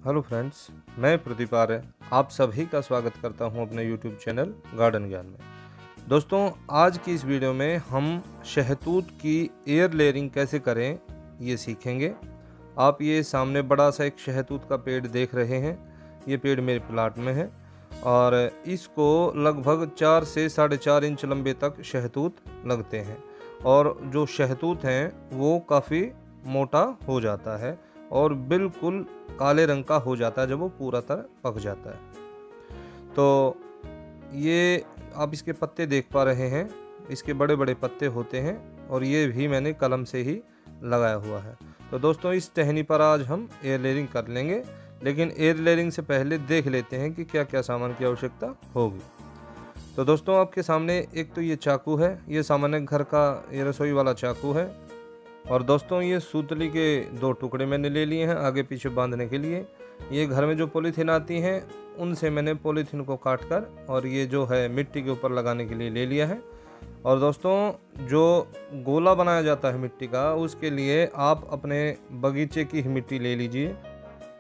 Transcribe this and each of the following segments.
Hello friends, मैं प्रदीप आर्य आप सभी का स्वागत करता हूं अपने यूट्यूब चैनल गार्डन ज्ञान में। दोस्तों, आज की इस वीडियो में हम शहतूत की एयर लेयरिंग कैसे करें ये सीखेंगे। आप ये सामने बड़ा सा एक शहतूत का पेड़ देख रहे हैं। ये पेड़ मेरे प्लाट में है और इसको लगभग 4 से 4.5 इंच लंबे तक शहतूत लगते हैं और जो शहतूत हैं वो काफ़ी मोटा हो जाता है और बिल्कुल काले रंग का हो जाता है जब वो पूरा तरह पक जाता है। तो ये आप इसके पत्ते देख पा रहे हैं, इसके बड़े बड़े पत्ते होते हैं और ये भी मैंने कलम से ही लगाया हुआ है। तो दोस्तों, इस टहनी पर आज हम एयर लेयरिंग कर लेंगे, लेकिन एयर लेयरिंग से पहले देख लेते हैं कि क्या क्या सामान की आवश्यकता होगी। तो दोस्तों, आपके सामने एक तो ये चाकू है, ये सामान्य घर का ये रसोई वाला चाकू है। और दोस्तों, ये सूतली के 2 टुकड़े मैंने ले लिए हैं आगे पीछे बांधने के लिए। ये घर में जो पॉलीथीन आती हैं उनसे मैंने पॉलीथीन को काट कर और ये जो है मिट्टी के ऊपर लगाने के लिए ले लिया है। और दोस्तों, जो गोला बनाया जाता है मिट्टी का, उसके लिए आप अपने बगीचे की ही मिट्टी ले लीजिए,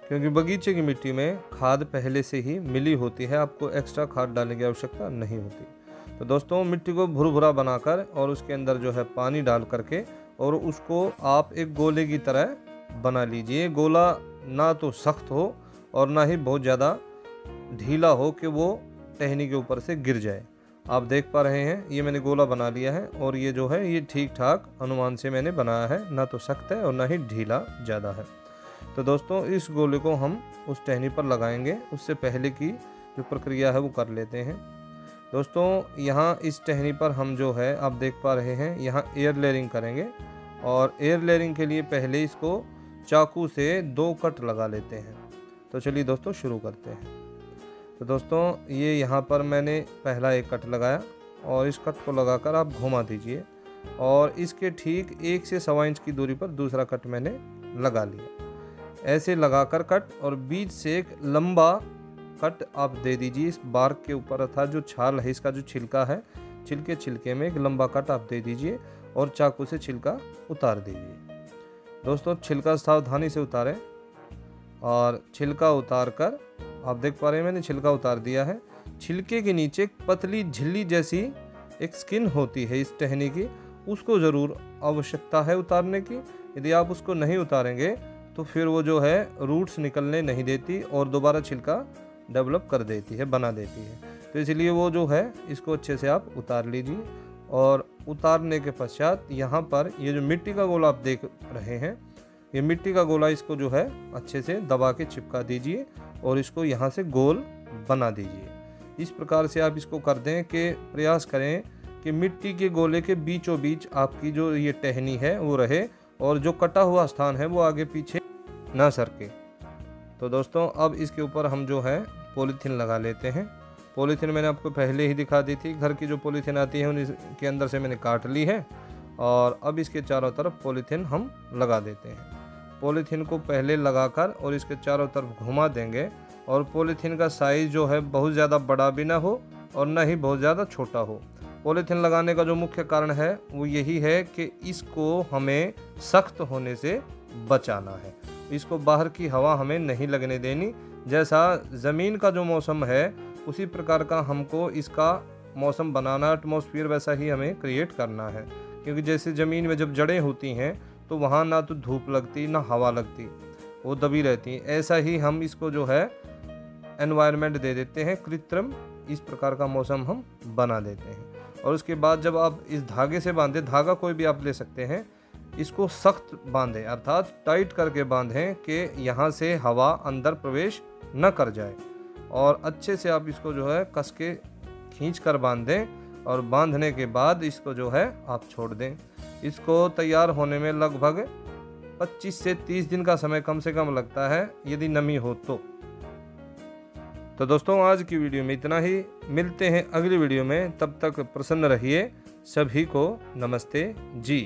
क्योंकि बगीचे की मिट्टी में खाद पहले से ही मिली होती है, आपको एक्स्ट्रा खाद डालने की आवश्यकता नहीं होती। तो दोस्तों, मिट्टी को भुरभुरा बनाकर और उसके अंदर जो है पानी डाल करके और उसको आप एक गोले की तरह बना लीजिए। गोला ना तो सख्त हो और ना ही बहुत ज़्यादा ढीला हो कि वो टहनी के ऊपर से गिर जाए। आप देख पा रहे हैं, ये मैंने गोला बना लिया है और ये जो है ये ठीक ठाक अनुमान से मैंने बनाया है, ना तो सख्त है और ना ही ढीला ज़्यादा है। तो दोस्तों, इस गोले को हम उस टहनी पर लगाएंगे। उससे पहले की जो प्रक्रिया है वो कर लेते हैं। दोस्तों, यहाँ इस टहनी पर हम जो है आप देख पा रहे हैं, यहाँ एयर लेयरिंग करेंगे और एयर लेयरिंग के लिए पहले इसको चाकू से 2 कट लगा लेते हैं। तो चलिए दोस्तों, शुरू करते हैं। तो दोस्तों, ये यहाँ पर मैंने पहला एक कट लगाया और इस कट को लगाकर आप घुमा दीजिए और इसके ठीक 1 से 1.25 इंच की दूरी पर दूसरा कट मैंने लगा लिया। ऐसे लगाकर कट और बीच से एक लंबा कट आप दे दीजिए इस बार्क के ऊपर, अर्थात जो छाल है इसका जो छिलका है, छिलके में एक लंबा कट आप दे दीजिए और चाकू से छिलका उतार दीजिए। दोस्तों, छिलका सावधानी से उतारें और छिलका उतार कर आप देख पा रहे हैं मैंने छिलका उतार दिया है। छिलके के नीचे एक पतली झिल्ली जैसी एक स्किन होती है इस टहनी की, उसको ज़रूर आवश्यकता है उतारने की। यदि आप उसको नहीं उतारेंगे तो फिर वो जो है रूट्स निकलने नहीं देती और दोबारा छिलका डेवलप कर देती है, बना देती है। तो इसलिए वो जो है इसको अच्छे से आप उतार लीजिए और उतारने के पश्चात यहाँ पर ये जो मिट्टी का गोला आप देख रहे हैं, ये मिट्टी का गोला इसको जो है अच्छे से दबा के चिपका दीजिए और इसको यहाँ से गोल बना दीजिए। इस प्रकार से आप इसको कर दें कि प्रयास करें कि मिट्टी के गोले के बीचों बीच आपकी जो ये टहनी है वो रहे और जो कटा हुआ स्थान है वो आगे पीछे ना सरके। तो दोस्तों, अब इसके ऊपर हम जो है पॉलीथीन लगा लेते हैं। पॉलीथीन मैंने आपको पहले ही दिखा दी थी, घर की जो पॉलीथीन आती है उनके अंदर से मैंने काट ली है और अब इसके चारों तरफ पॉलीथीन हम लगा देते हैं। पॉलीथीन को पहले लगाकर और इसके चारों तरफ घुमा देंगे और पॉलीथीन का साइज़ जो है बहुत ज़्यादा बड़ा भी ना हो और ना ही बहुत ज़्यादा छोटा हो। पॉलीथीन लगाने का जो मुख्य कारण है वो यही है कि इसको हमें सख्त होने से बचाना है, इसको बाहर की हवा हमें नहीं लगने देनी। जैसा ज़मीन का जो मौसम है उसी प्रकार का हमको इसका मौसम बनाना, एटमॉस्फेयर वैसा ही हमें क्रिएट करना है, क्योंकि जैसे ज़मीन में जब जड़ें होती हैं तो वहाँ ना तो धूप लगती ना हवा लगती, वो दबी रहती। ऐसा ही हम इसको जो है एनवायरनमेंट दे देते हैं, कृत्रिम इस प्रकार का मौसम हम बना देते हैं। और उसके बाद जब आप इस धागे से बांधें, धागा कोई भी आप ले सकते हैं, इसको सख्त बांधें अर्थात टाइट करके बांधें कि यहाँ से हवा अंदर प्रवेश न कर जाए और अच्छे से आप इसको जो है कस के खींच कर बांध दें और बांधने के बाद इसको जो है आप छोड़ दें। इसको तैयार होने में लगभग 25 से 30 दिन का समय कम से कम लगता है, यदि नमी हो तो। दोस्तों, आज की वीडियो में इतना ही। मिलते हैं अगली वीडियो में, तब तक प्रसन्न रहिए। सभी को नमस्ते जी।